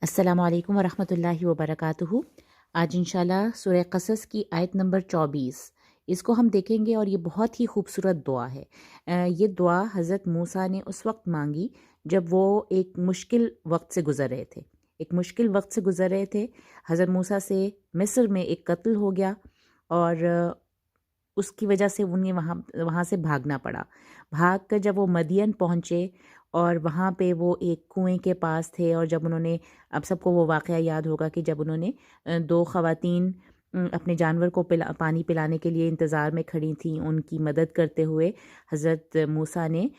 अस्सलामु अलैकुम वरहमतुल्लाहि वबरकातुहू। आज इंशाल्लाह सूरह क़सस की आयत नंबर 24 इसको हम देखेंगे और ये बहुत ही खूबसूरत दुआ है। ये दुआ हज़रत मूसा ने उस वक्त मांगी जब वो एक मुश्किल वक्त से गुज़र रहे थे। एक मुश्किल वक्त से गुज़र रहे थे। हज़रत मूसा से मिस्र में एक कत्ल हो गया और उसकी वजह से उन्हें वहाँ वहाँ से भागना पड़ा। भाग कर जब वो मदियन पहुँचे और वहाँ पे वो एक कुएं के पास थे और जब उन्होंने, अब सबको वो वाक़या याद होगा कि जब उन्होंने दो ख़वातीन अपने जानवर को पानी पिलाने के लिए इंतज़ार में खड़ी थीं, उनकी मदद करते हुए हज़रत मूसा ने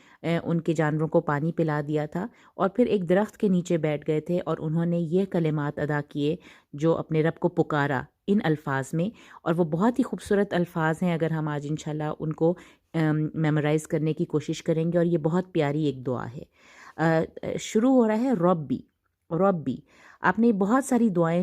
उनके जानवरों को पानी पिला दिया था और फिर एक दरख्त के नीचे बैठ गए थे और उन्होंने ये कलिमात अदा किए जो अपने रब को पुकारा इन अल्फाज में। और वो बहुत ही खूबसूरत अल्फाज हैं। अगर हम आज इंशाल्लाह उनको मेमोराइज़ करने की कोशिश करेंगे और ये बहुत प्यारी एक दुआ है। शुरू हो रहा है रब्बी। रब्बी, आपने बहुत सारी दुआएं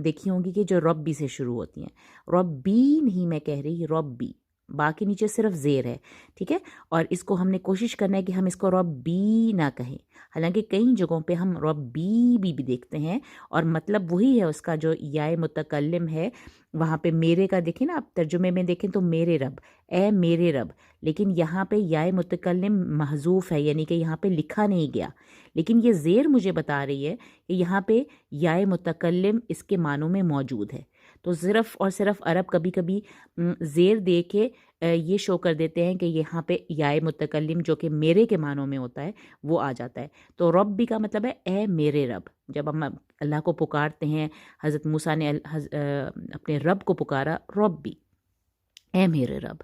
देखी होंगी कि जो रब्बी से शुरू होती हैं। रब्बी नहीं मैं कह रही, रब्बी, बा के नीचे सिर्फ ज़ेर है, ठीक है। और इसको हमने कोशिश करना है कि हम इसको रब्बी ना कहें। हालांकि कई जगहों पे हम रब्बी भी देखते हैं और मतलब वही है उसका, जो याए मुतकल्लिम है वहाँ पे मेरे का देखें ना, आप तर्जुमे में देखें तो मेरे रब, ए मेरे रब, लेकिन यहाँ पे याए मुतकल्लिम महजूफ़ है, यानी कि यहाँ पे लिखा नहीं गया। लेकिन ये ज़ेर मुझे बता रही है कि यहाँ पे याए मुतकल्लिम इसके मानों में मौजूद है। तो सिर्फ़ और सिर्फ अरब कभी कभी ज़ेर दे के ये शो कर देते हैं कि यहाँ पे याए मुतकल्लिम जो कि मेरे के मानों में होता है वो आ जाता है। तो रब्बी का मतलब है ए मेरे रब। जब हम अल्लाह को पुकारते हैं, हज़रत मूसा ने अपने रब को पुकारा, रब्बी, ए मेरे रब,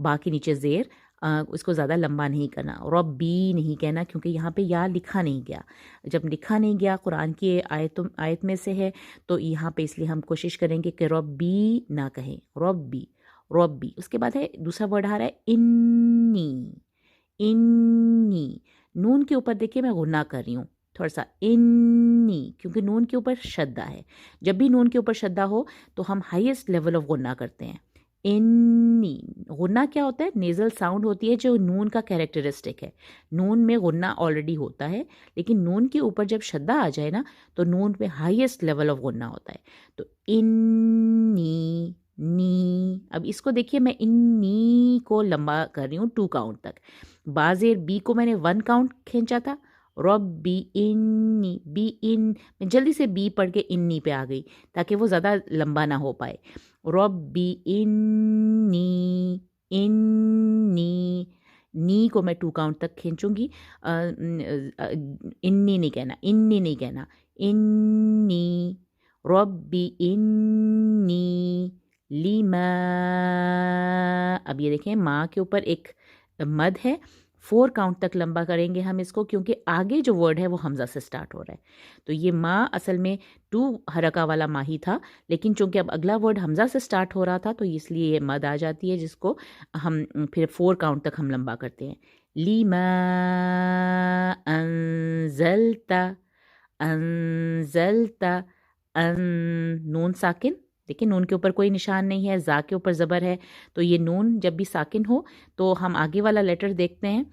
बाकी नीचे ज़ेर, उसको ज़्यादा लंबा नहीं करना, रब्बी नहीं कहना, क्योंकि यहाँ पे या लिखा नहीं गया। जब लिखा नहीं गया, कुरान की आयत में से है, तो यहाँ पे इसलिए हम कोशिश करेंगे कि रब्बी ना कहें, रब्बी, रब्बी। उसके बाद है दूसरा वर्ड आ रहा है इन्नी। इन्नी, नून के ऊपर देखिए मैं गुन्ना कर रही हूँ थोड़ा सा, इन्नी, क्योंकि नून के ऊपर शद्दा है। जब भी नून के ऊपर शद्दा हो तो हम हाईएस्ट लेवल ऑफ गुन्ना करते हैं। इन्नी, गुन्ना क्या होता है? नेज़ल साउंड होती है जो नून का कैरेक्टरिस्टिक है। नून में गुन्ना ऑलरेडी होता है, लेकिन नून के ऊपर जब शद्दा आ जाए ना तो नून में हाईएस्ट लेवल ऑफ गुन्ना होता है। तो इन्नी, नी, अब इसको देखिए मैं इन्नी को लंबा कर रही हूँ 2 काउंट तक। बाज़ेर बी को मैंने 1 काउंट खींचा था, रब्बी इन्नी, बी इन, मैं जल्दी से बी पढ़ के इन्नी पे आ गई ताकि वो ज़्यादा लंबा ना हो पाए। रब्बी इन्नी, इन्नी, नी को मैं 2 काउंट तक खींचूंगी। इन्नी नहीं कहना, इन्नी नहीं कहना, इन्नी, रब्बी इन्नी लिमा। अब ये देखें माँ के ऊपर एक मद है, 4 काउंट तक लंबा करेंगे हम इसको, क्योंकि आगे जो वर्ड है वो हमज़ा से स्टार्ट हो रहा है। तो ये माँ असल में 2 हरका वाला माँ ही था, लेकिन चूंकि अब अगला वर्ड हमज़ा से स्टार्ट हो रहा था तो इसलिए ये मद आ जाती है, जिसको हम फिर 4 काउंट तक हम लंबा करते हैं। लीमा अंजलता, अंजलता, नून साकिन, देखिए नून के ऊपर कोई निशान नहीं है, जा के ऊपर ज़बर है, तो ये नून जब भी साकिन हो तो हम आगे वाला लेटर देखते हैं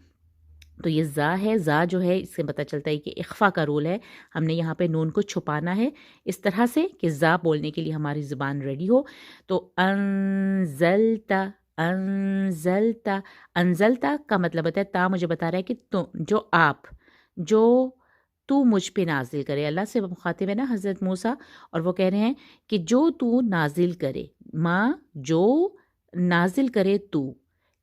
तो ये जा है। जा जो है इससे पता चलता है कि इख्फा का रूल है, हमने यहाँ पे नून को छुपाना है इस तरह से कि जा बोलने के लिए हमारी ज़ुबान रेडी हो। तो अनजलता, अनजलता, अनजलता का मतलब होता है, ता मुझे बता रहा है कि तो जो आप, जो तू मुझ पे नाजिल करे। अल्लाह से मुखातिब है ना हज़रत मूसा, और वो कह रहे हैं कि जो तू नाजिल करे, माँ जो नाजिल करे तू,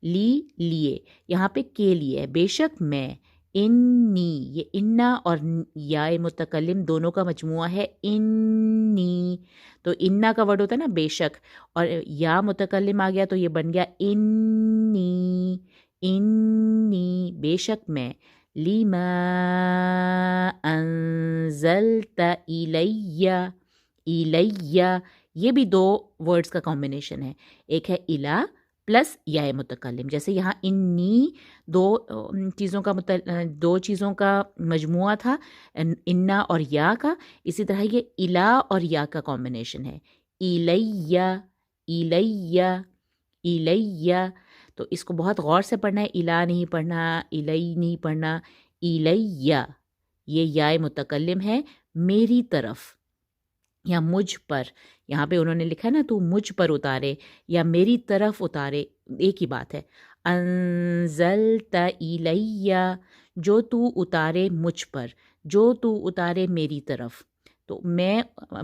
ली लिए, यहाँ पे के लिए है, बेशक मैं, इन्नी, ये इन्ना और याए मुतकल्लिम दोनों का मजमुआ है इन्नी। तो इन्ना का वर्ड होता है ना बेशक, और या मुतकल्लिम आ गया तो ये बन गया इन्नी, इन्नी, बेशक मैं, लिमा अंजलता इलैया, इलैया, ये भी 2 वर्ड्स का कॉम्बिनेशन है, एक है इला प्लस याए मुतकल्लिम। जैसे यहाँ इन्नी 2 चीज़ों का मजमुआ था, इन्ना और या का, इसी तरह ये इला और या का कॉम्बिनेशन है, इलैया, इलैया, इलैया। तो इसको बहुत गौर से पढ़ना है, इला नहीं पढ़ना, इलई नहीं पढ़ना, इलैया। ये याए मुतकल्लिम है, میری طرف یا مجھ پر، یہاں پہ انہوں نے لکھا ہے نا تو مجھ پر اتارے یا میری طرف اتارے، ایک ہی بات ہے. انزلت الیہ، جو تو اتارے مجھ پر، جو تو اتارے میری طرف. تو میں،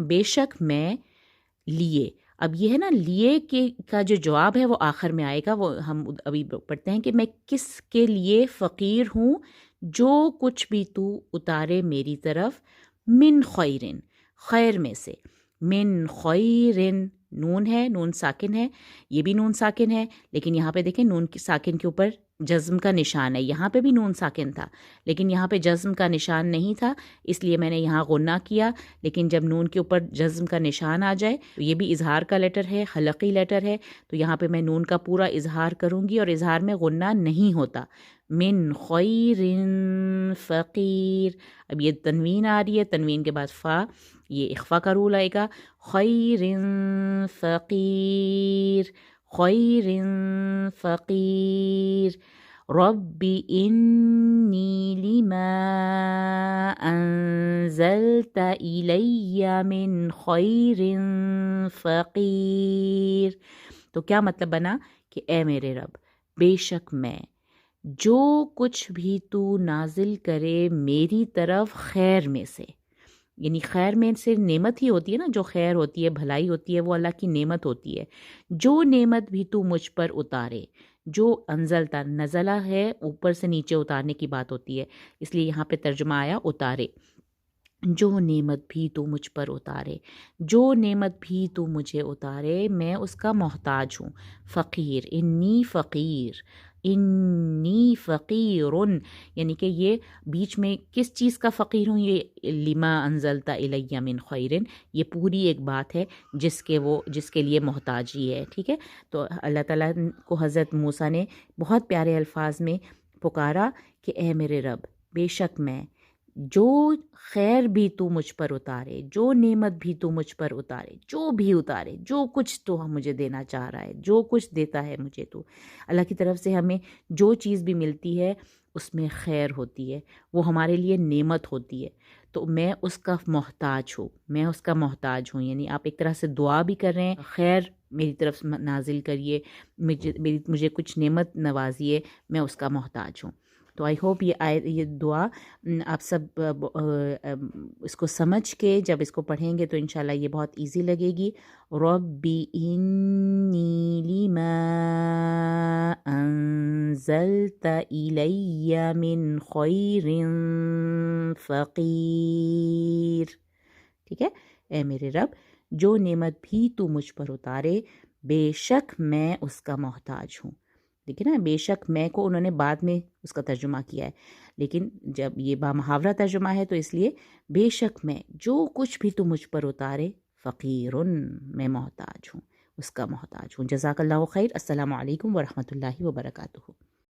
بے شک میں لیے. اب یہ ہے نا لیے کے کا جو جواب ہے وہ آخر میں آئے گا، وہ ہم ابھی پڑھتے ہیں کہ میں کس کے لیے فقیر ہوں، جو کچھ بھی تو اتارے میری طرف، من خیرن، خیر میں سے، من خیرن، نون ہے، نون ساکن ہے، یہ بھی نون ساکن ہے، لیکن یہاں پہ دیکھیں نون کی ساکن کے اوپر جزم کا نشان ہے. یہاں پہ بھی نون ساکن تھا لیکن یہاں پہ جزم کا نشان نہیں تھا، اس لیے میں نے یہاں غنہ کیا. لیکن جب نون کے اوپر جزم کا نشان آ جائے تو یہ بھی اظہار کا لیٹر ہے، حلقی لیٹر ہے، تو یہاں پہ میں نون کا پورا اظہار کروں گی، اور اظہار میں غنہ نہیں ہوتا. من خیر فقیر. اب یہ تنوین آ رہی ہے، تنوین کے بعد فا، یہ اخفا کا رول آئے گا. خیر فقیر، خیر فقیر. رب انی لما انزلت الی من خیر فقیر. تو کیا مطلب بنا کہ اے میرے رب، بے شک میں جو کچھ بھی تو نازل کرے میری طرف خیر میں سے، یعنی خیر میں سے نعمت ہی ہوتی ہے نا، جو خیر ہوتی ہے، بھلائی ہوتی ہے، وہ اللہ کی نعمت ہوتی ہے. جو نعمت بھی تو مجھ پر اتارے، جو انزلتا، نزلہ ہے اوپر سے نیچے اتارنے کی بات ہوتی ہے، اس لیے یہاں پہ ترجمہ آیا اتارے. جو نعمت بھی تو مجھ پر اتارے، جو نعمت بھی تو مجھے اتارے، میں اس کا محتاج ہوں. فقیر، انی فقیر، انی فقیرن، یعنی کہ یہ بیچ میں کس چیز کا فقیر ہوں، یہ لما انزلتا الیہ من خیرن، یہ پوری ایک بات ہے جس کے لیے محتاجی ہے. ٹھیک ہے، تو اللہ تعالیٰ کو حضرت موسیٰ نے بہت پیارے الفاظ میں پکارا کہ اے میرے رب، بے شک میں جو خیر بھی تو مجھ پر اتارے، جو نعمت بھی تو مجھ پر اتارے، جو بھی اتارے، جو کچھ تو مجھے دینا چاہ رہا ہے، جو کچھ دیتا ہے مجھے تو، اللہ کی طرف سے ہمیں جو چیز بھی ملتی ہے اس میں خیر ہوتی ہے، وہ ہمارے لیے نعمت ہوتی ہے. تو میں اس کا محتاج ہوں، میں اس کا محتاج ہوں. یعنی آپ ایک طرح سے دعا بھی کر رہے ہیں، خیر میری طرف نازل کریے، مجھے کچھ نعمت نوازیے، میں اس کا محتاج ہوں. تو آئی ہوپ یہ دعا آپ سب اس کو سمجھ کے جب اس کو پڑھیں گے تو انشاءاللہ یہ بہت ایزی لگے گی. ربی انی لما انزلت الی من خیر فقیر. ٹھیک ہے، اے میرے رب جو نعمت بھی تو مجھ پر اتارے، بے شک میں اس کا محتاج ہوں. دیکھیں نا، بے شک میں کو انہوں نے بعد میں اس کا ترجمہ کیا ہے، لیکن جب یہ بامحاورہ ترجمہ ہے تو اس لیے بے شک میں جو کچھ بھی تو مجھ پر اتارے، فقیرن، میں محتاج ہوں، اس کا محتاج ہوں. جزاک اللہ خیر. السلام علیکم ورحمۃ اللہ وبرکاتہ.